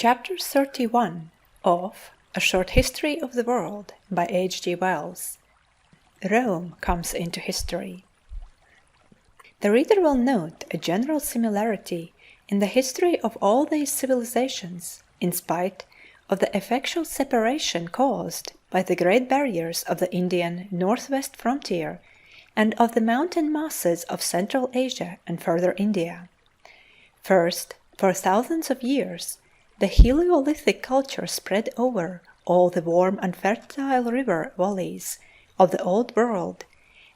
Chapter 31 of A Short History of the World by H.G. Wells. Rome comes into history. The reader will note a general similarity in the history of all these civilizations, in spite of the effectual separation caused by the great barriers of the Indian northwest frontier and of the mountain masses of Central Asia and further India. First, for thousands of years, the Heliolithic culture spread over all the warm and fertile river valleys of the Old World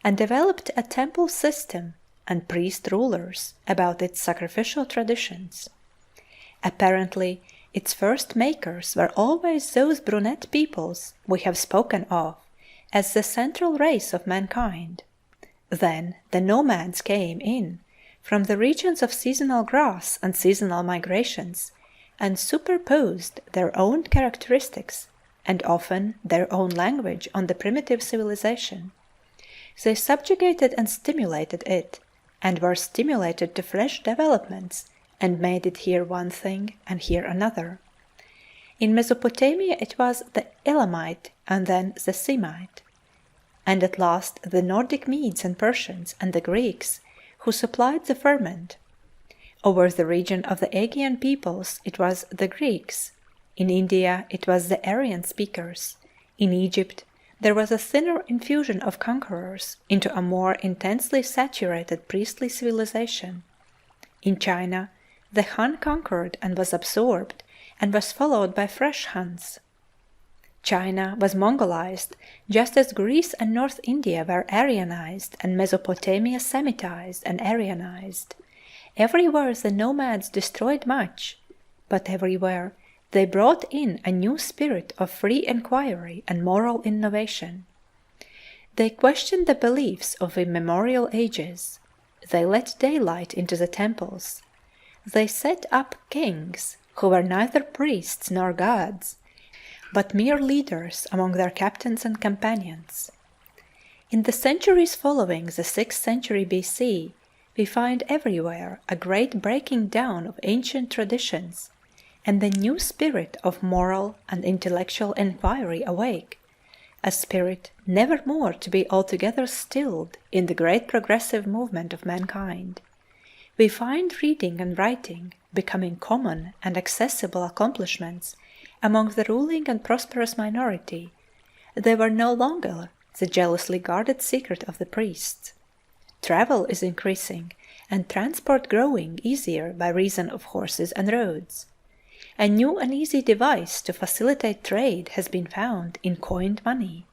and developed a temple system and priest rulers about its sacrificial traditions. Apparently, its first makers were always those brunette peoples we have spoken of as the central race of mankind. Then the nomads came in from the regions of seasonal grass and seasonal migrations and superposed their own characteristics and often their own language on the primitive civilization. They subjugated and stimulated it, and were stimulated to fresh developments, and made it here one thing and here another. In Mesopotamia it was the Elamite and then the Semite, and at last the Nordic Medes and Persians and the Greeks who supplied the ferment. Over the region of the Aegean peoples it was the Greeks. In India it was the Aryan speakers. In Egypt there was a thinner infusion of conquerors into a more intensely saturated priestly civilization. In China the Han conquered and was absorbed and was followed by fresh Huns. China was Mongolized just as Greece and North India were Aryanized and Mesopotamia Semitized and Aryanized. Everywhere the nomads destroyed much, but everywhere they brought in a new spirit of free inquiry and moral innovation. They questioned the beliefs of immemorial ages. They let daylight into the temples. They set up kings who were neither priests nor gods, but mere leaders among their captains and companions. In the centuries following the 6th century BC, we find everywhere a great breaking down of ancient traditions, and the new spirit of moral and intellectual inquiry awake, a spirit never more to be altogether stilled in the great progressive movement of mankind. We find reading and writing becoming common and accessible accomplishments among the ruling and prosperous minority. They were no longer the jealously guarded secret of the priests. Travel is increasing, and transport growing easier by reason of horses and roads. A new and easy device to facilitate trade has been found in coined money.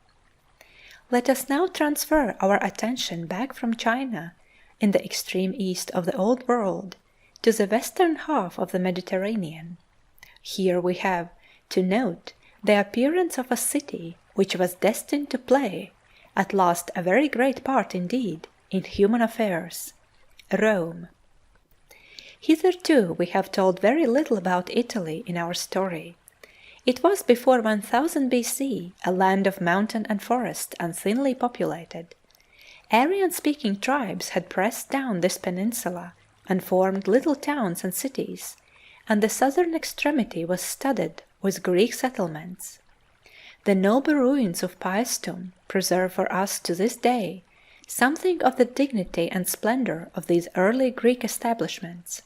Let us now transfer our attention back from China, in the extreme east of the Old World, to the western half of the Mediterranean. Here we have to note the appearance of a city which was destined to play, at last a very great part indeed, in human affairs, Rome. Hitherto we have told very little about Italy in our story. It was before 1000 BC a land of mountain and forest and thinly populated. Aryan-speaking tribes had pressed down this peninsula and formed little towns and cities, and the southern extremity was studded with Greek settlements. The noble ruins of Paestum preserve for us to this day something of the dignity and splendor of these early Greek establishments.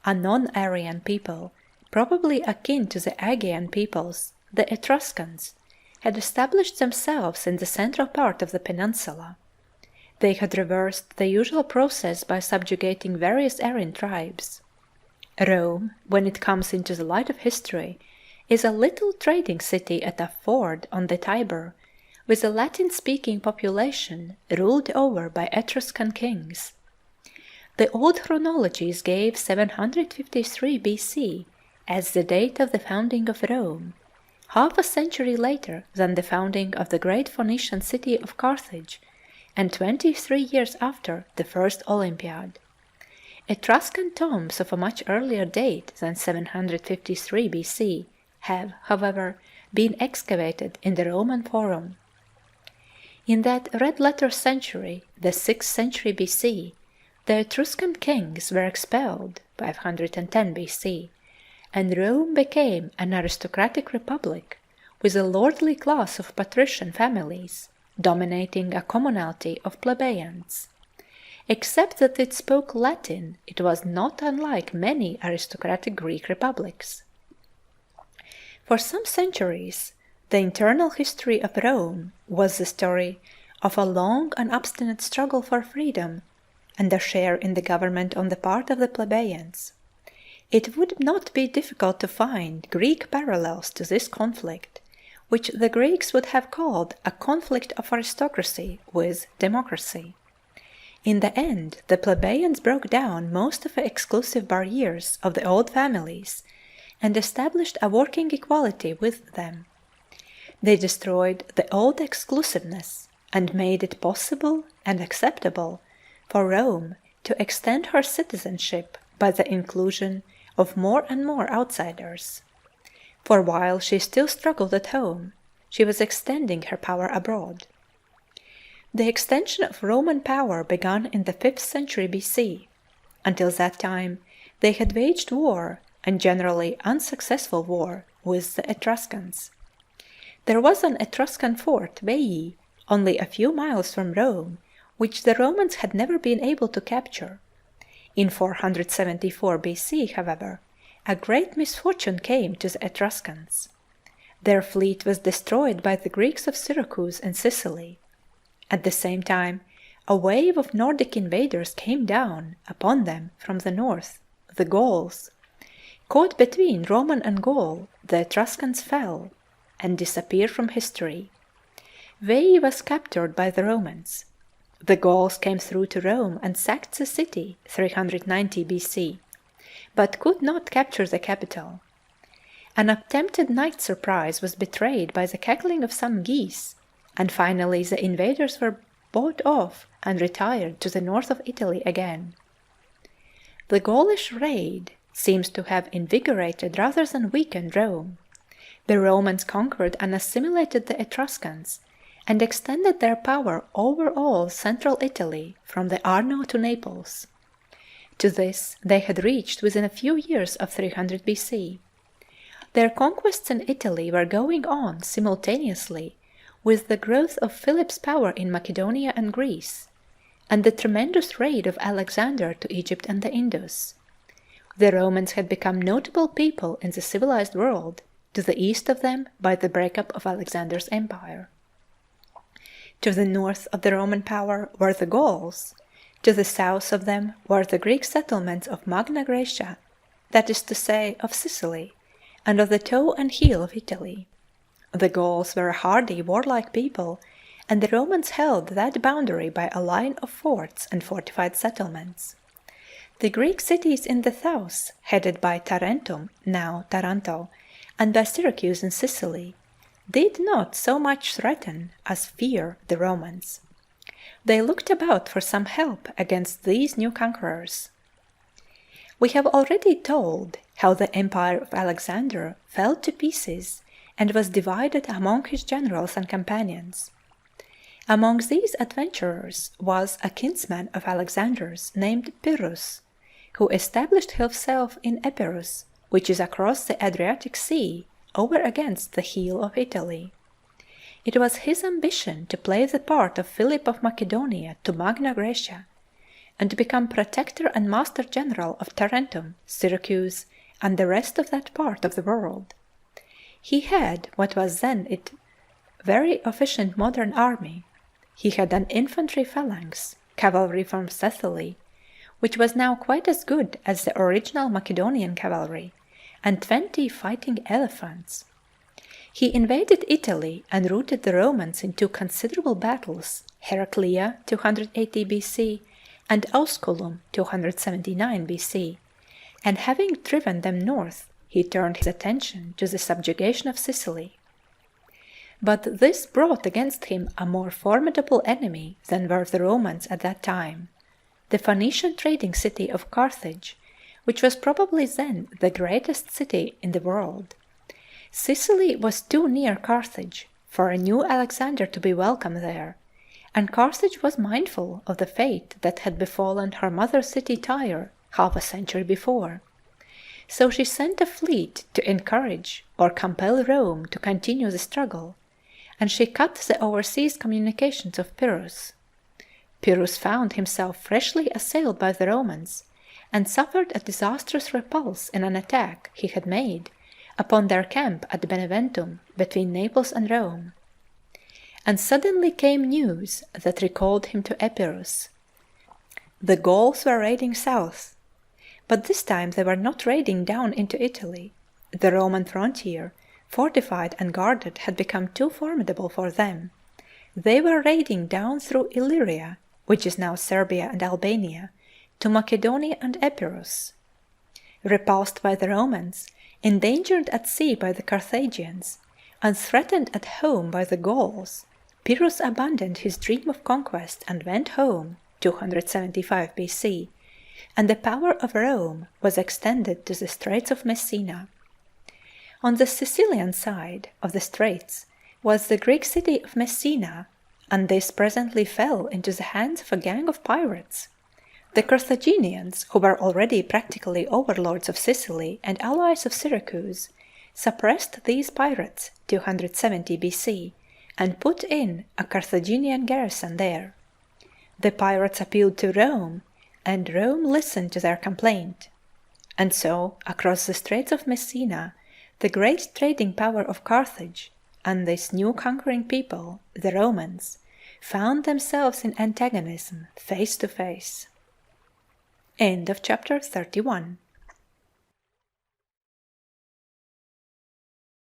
A non-Aryan people, probably akin to the Aegean peoples, the Etruscans, had established themselves in the central part of the peninsula. They had reversed the usual process by subjugating various Aryan tribes. Rome, when it comes into the light of history, is a little trading city at a ford on the Tiber, with a Latin-speaking population ruled over by Etruscan kings. The old chronologies gave 753 BC as the date of the founding of Rome, half a century later than the founding of the great Phoenician city of Carthage, and 23 years after the first Olympiad. Etruscan tombs of a much earlier date than 753 BC have, however, been excavated in the Roman Forum. In that red-letter century, the 6th century BC, the Etruscan kings were expelled, 510 BC, and Rome became an aristocratic republic with a lordly class of patrician families dominating a commonalty of plebeians. Except that it spoke Latin, it was not unlike many aristocratic Greek republics. For some centuries, the internal history of Rome was the story of a long and obstinate struggle for freedom and a share in the government on the part of the plebeians. It would not be difficult to find Greek parallels to this conflict, which the Greeks would have called a conflict of aristocracy with democracy. In the end, the plebeians broke down most of the exclusive barriers of the old families and established a working equality with them. They destroyed the old exclusiveness and made it possible and acceptable for Rome to extend her citizenship by the inclusion of more and more outsiders. For while she still struggled at home, she was extending her power abroad. The extension of Roman power began in the 5th century BC. Until that time, they had waged war, and generally unsuccessful war, with the Etruscans. There was an Etruscan fort, Veii, only a few miles from Rome, which the Romans had never been able to capture. In 474 BC, however, a great misfortune came to the Etruscans. Their fleet was destroyed by the Greeks of Syracuse and Sicily. At the same time, a wave of Nordic invaders came down upon them from the north, the Gauls. Caught between Roman and Gaul, the Etruscans fell and disappeared from history. Veii was captured by the Romans. The Gauls came through to Rome and sacked the city 390 BC, but could not capture the capital. An attempted night surprise was betrayed by the cackling of some geese, and finally the invaders were bought off and retired to the north of Italy again. The Gaulish raid seems to have invigorated rather than weakened Rome. The Romans conquered and assimilated the Etruscans and extended their power over all central Italy from the Arno to Naples. To this they had reached within a few years of 300 BC. Their conquests in Italy were going on simultaneously with the growth of Philip's power in Macedonia and Greece, and the tremendous raid of Alexander to Egypt and the Indus. The Romans had become notable people in the civilized world, to the east of them by the breakup of Alexander's empire. To the north of the Roman power were the Gauls, to the south of them were the Greek settlements of Magna Graecia, that is to say, of Sicily, and of the toe and heel of Italy. The Gauls were a hardy, warlike people, and the Romans held that boundary by a line of forts and fortified settlements. The Greek cities in the south, headed by Tarentum, now Taranto, and by Syracuse in Sicily, did not so much threaten as fear the Romans. They looked about for some help against these new conquerors. We have already told how the empire of Alexander fell to pieces and was divided among his generals and companions. Among these adventurers was a kinsman of Alexander's named Pyrrhus, who established himself in Epirus, which is across the Adriatic Sea over against the heel of Italy. It was his ambition to play the part of Philip of Macedonia to Magna Graecia, and to become protector and master general of Tarentum, Syracuse, and the rest of that part of the world. He had what was then a very efficient modern army. He had an infantry phalanx, cavalry from Thessaly, which was now quite as good as the original Macedonian cavalry, and 20 fighting elephants. He invaded Italy and routed the Romans in 2 considerable battles, Heraclea 280 BC and Ausculum 279 BC, and having driven them north, he turned his attention to the subjugation of Sicily. But this brought against him a more formidable enemy than were the Romans at that time, the Phoenician trading city of Carthage, which was probably then the greatest city in the world. Sicily was too near Carthage for a new Alexander to be welcome there, and Carthage was mindful of the fate that had befallen her mother city Tyre half a century before. So she sent a fleet to encourage or compel Rome to continue the struggle, and she cut the overseas communications of Pyrrhus. Pyrrhus found himself freshly assailed by the Romans, and suffered a disastrous repulse in an attack he had made upon their camp at Beneventum between Naples and Rome. And suddenly came news that recalled him to Epirus. The Gauls were raiding south, but this time they were not raiding down into Italy. The Roman frontier, fortified and guarded, had become too formidable for them. They were raiding down through Illyria, which is now Serbia and Albania, to Macedonia and Epirus. Repulsed by the Romans, endangered at sea by the Carthaginians, and threatened at home by the Gauls, Pyrrhus abandoned his dream of conquest and went home, 275 BC, and the power of Rome was extended to the Straits of Messina. On the Sicilian side of the straits was the Greek city of Messina, and this presently fell into the hands of a gang of pirates. The Carthaginians, who were already practically overlords of Sicily and allies of Syracuse, suppressed these pirates 270 BC and put in a Carthaginian garrison there. The pirates appealed to Rome, and Rome listened to their complaint. And so, across the Straits of Messina, the great trading power of Carthage and this new conquering people, the Romans, found themselves in antagonism face to face. End of chapter 31.